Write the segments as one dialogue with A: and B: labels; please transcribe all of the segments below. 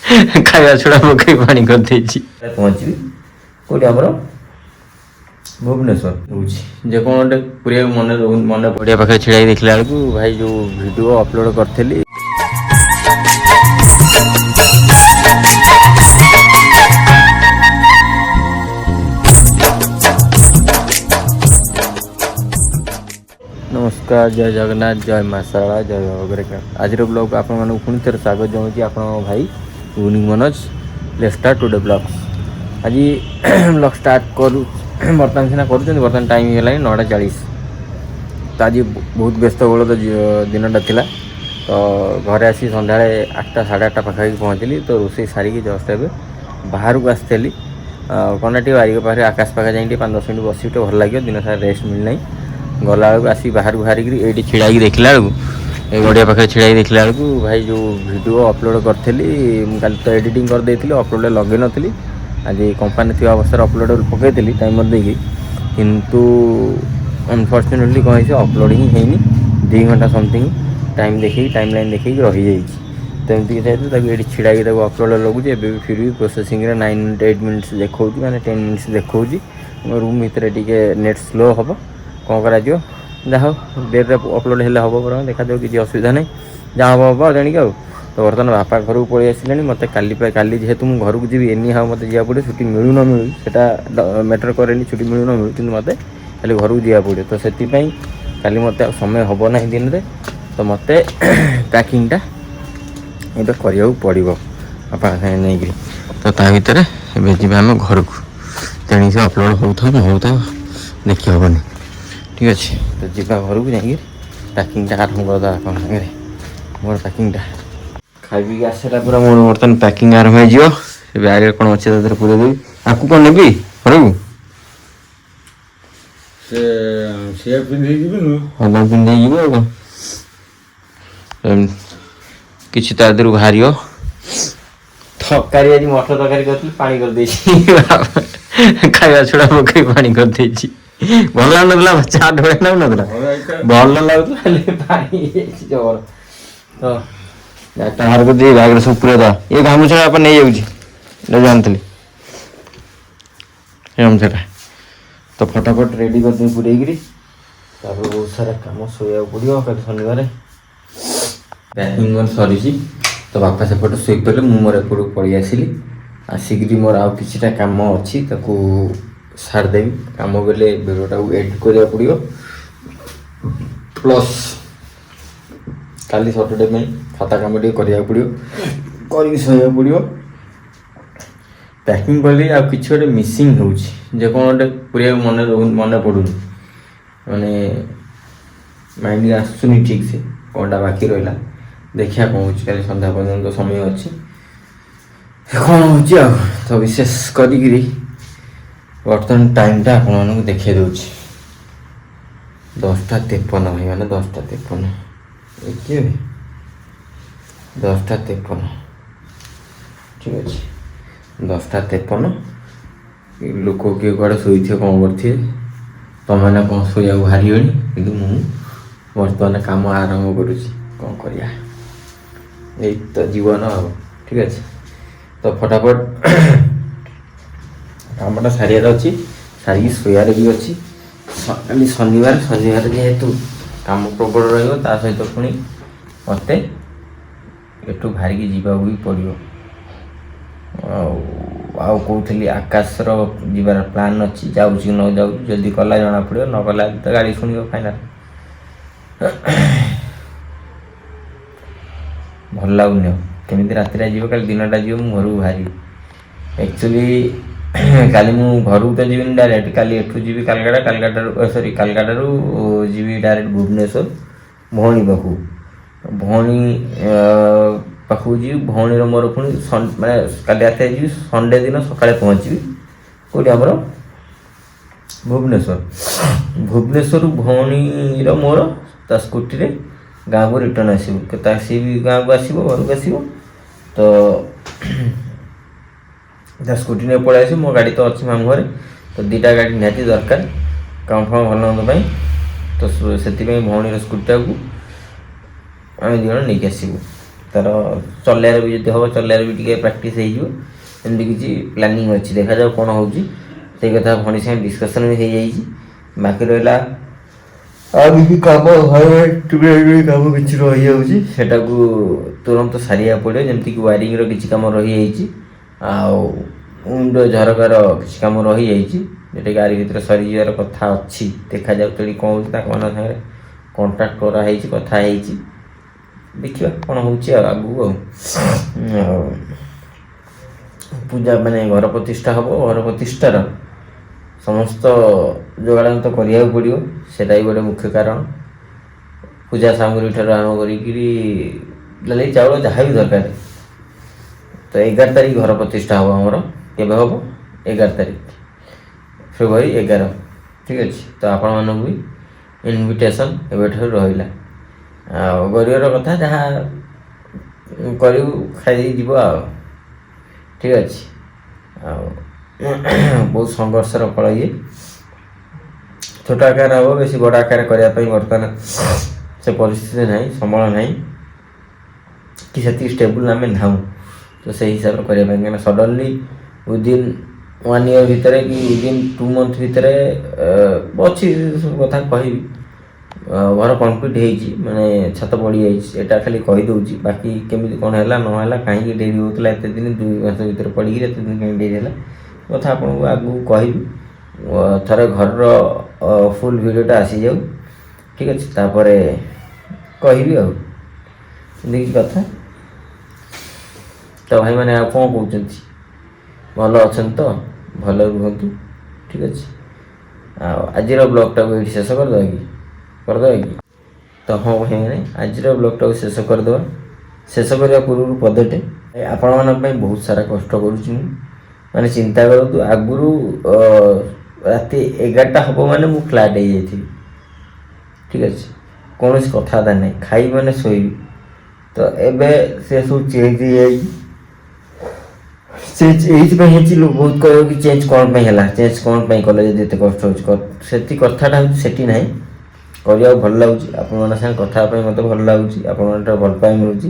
A: ଖାଇବା ଛଡ଼ା ପକେଇ ପାଣି କରିଦେଇଛି। ପହଞ୍ଚିବି କେଉଁଠି ଆମର ଭୁବନେଶ୍ୱର ରହୁଛି। ଯେ କ'ଣ ଗୋଟେ ପୁରୀବାକୁ ମନେ ପଡ଼ିଆ ପାଖରେ ଛିଡ଼ା ହେଇ ଦେଖିଲା ବେଳକୁ ଭାଇ ଯେଉଁ ଭିଡ଼ିଓ ଅପଲୋଡ଼ କରିଥିଲି नमस्कार जय जगन्नाथ जय माँ शारदा जय अग्रका आज ब्लॉग आपण पुणी थे स्वागत जनाऊँगी आप भाई evening Manoj let's start today blogs आज ब्लॉग स्टार्ट करूँ बर्तमान सीना कर बर्तमान टाइम है 9:40 तो आज बहुत व्यस्त बहुल दिनटा थिला तो घरे आसी सन्ध्या 8टा 8:30 पाखापाखि पहुँचली तो रोसे सारिकी जस्ट ए बाहर को आसती कनाटी बारिक पाखे आकाश पाखे जाए 5-10 मिनट बस भल लगे दिन सारा रेस्ट मिलना गला बेलू आसी बाहर बाहरिक ये छिड़ा देखला ये गड़िया पाखे छिड़ा देखला भाई जो वीडियो अपलोड करी कल तो एडिटिंग कर देती अपलोड लगे नी आज कंपानी थी अवस्था अपलोड पकई टाइमर देखिए किंतु अनफर्चुनेटली कौन है अपलोड ही है 2 घंटा समथिंग टाइम देखिए टाइम लाइन देखिए रही जाइए तो एमती चाहिए छिड़ा अपलोड लगुचे एवं फिर भी प्रोसेसिंग 9-8 मिनट्स देखा मैंने 10 मिनट्स देखा रूम भितर टे नेट स्लो हम कौन कर जहाँ डेट्रे अपलोड हेल्ले हम बरं देखा किसी असुविधा नहीं जहाँ हम हम जाणी तो बर्तमान बापा घर को पलि आसिले मत काली जेहेतु मुझे घर को जी एनी हाउ मत जा पड़े छुट्टी मिलू न मिलू से मैटर करे छुट्टी मिलू न मिलू कि मत खाली घर को जा पड़े तो से काली मत समय हम ना दिन में तो मत पैकिंगटा ये करा पड़ो बापा नहीं तो ता भर जी आम घर को तेणु से अपलोड होता देखी हेनी ठीक अच्छे तो जीवा घर को जाकि पैकिंगटा आरम्भ करदा आप मोर पैकिंगटा खाई पी आसला पूरा मोर बर्तमान पैकिंग आरम्भ हो बैग कौन अच्छे तरह पूरे देवी आपको कौन नेबी घर को पिंधे किसी ता देर बाहर थकारी आज मटर तरकारी कर पानी कर खाଇବା छड़ा पकई पानी कर भल लगुला चाट भले लगुला भल लगुला जबर तो बाहर को दी बैग सब पूरे दा ये गामुछा आप नहीं जाऊँगी जानती गामुछाटा तो फटाफट रेडी कर दी पूरे बहुत सारा कम शोया पड़ो कल शनिवार पैकिंग मोर सरी तो बापा सेपटे शोई पड़े मुझे मोर एपट पलि आसली आसिक मोर आउ किछिटा काम अच्छी सारदेवी कम बेले भिडियोटा एडिट करा पड़ो प्लस काली सटरडे में खाता कम टे करा पड़ो कर शोया पड़ो पैकिंग कली आ कि गोटे मिसिंग हो कौन गोटे पूरा मन पड़ूनी माने माइंड आसुनी ठीक से कौनटा बाकी रहा देखिया कौन हो सन्ध्या पर्यटन समय अच्छी कौन हो तो विशेष करी बर्तमान टाइमटा आपको देखा दूँ 10:53 भाई मैंने 10:53 देखिए 10:53 ठीक अच्छे 10:53 लोक किए कड़े शोई कौन करते तुमने कौन शोया बाहर कि बर्तमान कम आरंभ करुँच कौन करिया यही तो जीवन ठीक अच्छे तो फटाफट कमटा सारे अच्छी सारिकी शोयार भी अच्छी खाली शनिवार जेहेतु कम प्रबल रहित पुणी मत एठू बाहरिकी जावाक भी पड़ो कहती आकाशर जीवार प्लान अच्छी जाऊँ न जाऊँ जदि कला जना पड़ो न कला तो गाड़ी शुण फाइनाल भल लगुनि केमी राति जी कल दिनटा जी घर को बाहर एक्चुअली काली मु घर को तो जी डायरेक्ट काली एठू जी कलकाटा सॉरी कलकाटा जी डायरेक्ट भुवनेश्वर भौणी पाखु भौणी पाखु जी भौणी मोर पुणी मैं काली रात जी संडे दिन सकाଳେ पहुँची कौटी आमर भुवनेश्वर भौणी मोर ता स्कूटी गाँव को रिटर्न आसो सी भी गाँव को आसो घर को आसो तो स्कूटी नहीं पलि आस मो गाड़ी तो अच्छी मामू घर तो 2टा गाड़ी निहाती दरकार काम फाम भल मंद तो से भौणी स्कूटीटा को आम 2 जण नहीं आसबू ତାର ଚଲେଇବାର ବି ଯଦି ହେବ ଚଲେଇବାର ବି ଟିକେ ପ୍ରାକ୍ଟିସ୍ ହେଇଯିବ। ଏମିତି କିଛି ପ୍ଲାନିଂ ଅଛି, ଦେଖାଯାଉ କ'ଣ ହେଉଛି। ସେଇ କଥା ଭଉଣୀ ସାଙ୍ଗେ ଡିସ୍କସନ୍ ବି ହେଇଯାଇଛି। ବାକି ରହିଲା ଆଉ କିଛି କାମ ଘରେ କାମ କିଛି ରହିଯାଉଛି, ସେଟାକୁ ତୁରନ୍ତ ସାରିବାକୁ ପଡ଼ିବ। ଯେମିତିକି ୱାରିଂର କିଛି କାମ ରହିଯାଇଛି, ଆଉ ୱିଣ୍ଡୋ ଝରକାର କିଛି କାମ ରହିଯାଇଛି, ଯେଉଁଟାକି ଆରି ଭିତରେ ସରିଯିବାର କଥା ଅଛି। ଦେଖାଯାଉ ତେଣି କ'ଣ ହେଉଛି। ତାଙ୍କମାନଙ୍କ ସାଙ୍ଗରେ କଣ୍ଟାକ୍ଟ କରାହେଇଛି, କଥା ହେଇଛି, ଦେଖିବା କ'ଣ ହେଉଛି ଆଉ ଆଗକୁ। ଆଉ ପୂଜା ମାନେ ଘର ପ୍ରତିଷ୍ଠା ହେବ, ଘର ପ୍ରତିଷ୍ଠାର ସମସ୍ତ ଯୋଗାଡ଼ ତ କରିବାକୁ ପଡ଼ିବ, ସେଇଟା ବି ଗୋଟେ ମୁଖ୍ୟ କାରଣ। ପୂଜା ସାମଗ୍ରୀ ଠାରୁ ଆରମ୍ଭ କରିକିରି ଡାଲି ଚାଉଳ ଯାହା ବି ଦରକାର। ତ 11 ତାରିଖ ଘର ପ୍ରତିଷ୍ଠା ହେବ ଆମର। କେବେ ହେବ? 11 ତାରିଖ ଫେବୃଆରୀ 11। ଠିକ୍ ଅଛି। ତ ଆପଣମାନଙ୍କୁ ବି ଇନଭିଟେସନ୍ ଏବେଠାରୁ ରହିଲା। ଆଉ ଗରିବର କଥା ଯାହା କରିବୁ ଖାଇଦେଇ ଯିବ ଆଉ। ଠିକ୍ ଅଛି। ଆଉ ବହୁତ ସଂଘର୍ଷର ଫଳ ଇଏ। ଛୋଟ ଆକାର ହେବ, ବେଶୀ ବଡ଼ ଆକାର କରିବା ପାଇଁ ବର୍ତ୍ତମାନ ସେ ପରିସ୍ଥିତି ନାହିଁ, ସମୟ ନାହିଁ କି ସେତିକି ଷ୍ଟେବୁଲ୍ ଆମେ ନାହୁଁ। ତ ସେଇ ହିସାବରେ କରିବା ପାଇଁ, କାହିଁକିନା ସଡନ୍ଲି ୱିଦିନ୍ 1 ଇୟର୍ ଭିତରେ କି ୱିଦିନ୍ 2 ମନ୍ଥ ଭିତରେ ଅଛି ସବୁ କଥା କହିବି। ଘର କମ୍ପ୍ଲିଟ୍ ହେଇଛି, ମାନେ ଛାତ ପଡ଼ିଯାଇଛି, ଏଇଟା ଖାଲି କହିଦେଉଛି। ବାକି କେମିତି କ'ଣ ହେଲା ନ ହେଲା, କାହିଁକି ଡେରି ହେଉଥିଲା ଏତେ ଦିନ, 2 ମାସ ଭିତରେ ପଡ଼ିକିରି ଏତେ ଦିନ କାହିଁକି ଡେରି ହେଲା, କଥା ଆପଣଙ୍କୁ ଆଗକୁ କହିବି। ଥରେ ଘରର ଫୁଲ୍ ଭିଡ଼ିଓଟା ଆସିଯାଉ, ଠିକ୍ ଅଛି, ତାପରେ କହିବି ଆଉ। ଏମିତି କଥା। ତ ଭାଇମାନେ ଆଉ କ'ଣ କହୁଛନ୍ତି? ଭଲ ଅଛନ୍ତି ତ? ଭଲ ରୁହନ୍ତୁ, ଠିକ୍ ଅଛି। ଆଉ ଆଜିର ବ୍ଲଗ୍ଟାକୁ ଏଇଠି ଶେଷ କରିଦେବା କି? ତ ହଁ ଭାଇମାନେ, ଆଜିର ବ୍ଲଗ୍ଟାକୁ ଶେଷ କରିଦେବା। ଶେଷ କରିବା ପୂର୍ବରୁ ପଦଟେ, ଆପଣମାନଙ୍କ ପାଇଁ ବହୁତ ସାରା କଷ୍ଟ କରୁଛି ମୁଁ। ମାନେ ଚିନ୍ତା କରନ୍ତୁ, ଆଗରୁ ରାତି 11ଟା ହେବ ମାନେ ମୁଁ ଫ୍ଲାଟ୍ ହେଇଯାଇଥିବି, ଠିକ୍ ଅଛି, କୌଣସି କଥାବାର୍ତ୍ତା ନାହିଁ, ଖାଇବି ମାନେ ଶୋଇବି। ତ ଏବେ ସେ ସବୁ ଚେଞ୍ଜ ହେଇଯାଇଛି। ଚେଞ୍ଜ ଏଇଥିପାଇଁ ହେଇଛି, ବହୁତ କହିବ କି ଚେଞ୍ଜ କ'ଣ ପାଇଁ ହେଲା, ଚେଞ୍ଜ କ'ଣ ପାଇଁ କଲେ ଯଦି ଏତେ କଷ୍ଟ ହେଉଛି। ସେଠି କଥାଟା ହେଉଛି ସେଠି ନାହିଁ, କରିବାକୁ ଭଲ ଲାଗୁଛି। ଆପଣମାନଙ୍କ ସାଙ୍ଗେ କଥା ହେବା ପାଇଁ ମୋତେ ଭଲ ଲାଗୁଛି, ଆପଣଙ୍କଠାରୁ ଭଲ ପାଇବା ମିଳୁଛି,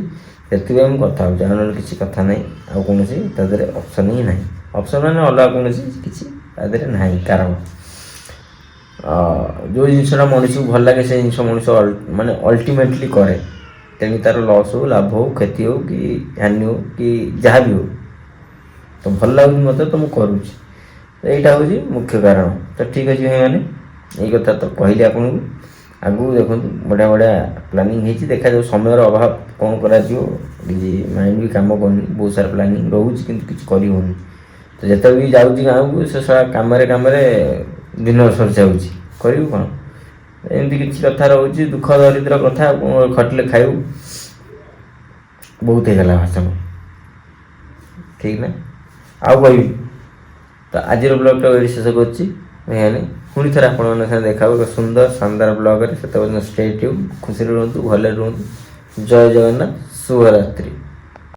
A: ସେଥିପାଇଁ ମୁଁ କଥା ହେଉଛି। ଆଉ ନହେଲେ କିଛି କଥା ନାହିଁ, ଆଉ କୌଣସି ତା ଦେହରେ ଅପସନ୍ ହିଁ ନାହିଁ। ଅପସନ୍ ମାନେ ଅଲଗା କୌଣସି କିଛି ତା ଦେହରେ ନାହିଁ। କାରଣ ଯେଉଁ ଜିନିଷଟା ମଣିଷକୁ ଭଲ ଲାଗେ ସେ ଜିନିଷ ମଣିଷ ମାନେ ଅଲ୍ଟିମେଟଲି କରେ। ତେଣୁ ତା'ର ଲସ୍ ହେଉ, ଲାଭ ହେଉ, କ୍ଷତି ହେଉ, କି ହାନି ହେଉ, କି ଯାହା ବି ହେଉ, ତ ଭଲ ଲାଗୁଛି ମୋତେ, ତ ମୁଁ କରୁଛି। ଏଇଟା ହେଉଛି ମୁଖ୍ୟ କାରଣ। ତ ଠିକ୍ ଅଛି ଭାଇମାନେ, ଏଇ କଥା ତ କହିଲି ଆପଣଙ୍କୁ। ଆଗକୁ ଦେଖନ୍ତୁ ବଢ଼ିଆ ବଢ଼ିଆ ପ୍ଲାନିଂ ହେଇଛି, ଦେଖାଯାଉ। ସମୟର ଅଭାବ, କ'ଣ କରାଯିବ, କିଛି ମାଇଣ୍ଡ ବି କାମ କରୁନି। ବହୁତ ସାରା ପ୍ଲାନିଂ ରହୁଛି କିନ୍ତୁ କିଛି କରିହେଉନି। ତ ଯେତେବେଳେ ବି ଯାଉଛି ଗାଁକୁ, ସେ ସାରା କାମରେ ଦିନ ସରିଯାଉଛି, କରିବୁ କ'ଣ? ଏମିତି କିଛି କଥା ରହୁଛି, ଦୁଃଖ ଦରିଦ୍ର କଥା। ଖଟିଲେ ଖାଇବୁ, ବହୁତ ହେଇଗଲା ଭାଷଣ, ଠିକ୍ ନା? ଆଉ କହିବି? ତ ଆଜିର ବ୍ଲଗ୍ଟା ଏଇଠି ଶେଷ କରୁଛି ଭାଇମାନେ। ପୁଣି ଥରେ ଆପଣମାନଙ୍କ ସାଙ୍ଗେ ଦେଖା ହେବ ଏକ ସୁନ୍ଦର ଶାନଦାର ବ୍ଲଗ୍ରେ। ସେତେବେଳେ ଷ୍ଟେ ଟ୍ୟୁନ୍, ଖୁସିରେ ରୁହନ୍ତୁ, ଭଲରେ ରୁହନ୍ତୁ। ଜୟ ଜଗନ୍ନାଥ, ଶୁଭରାତ୍ରି।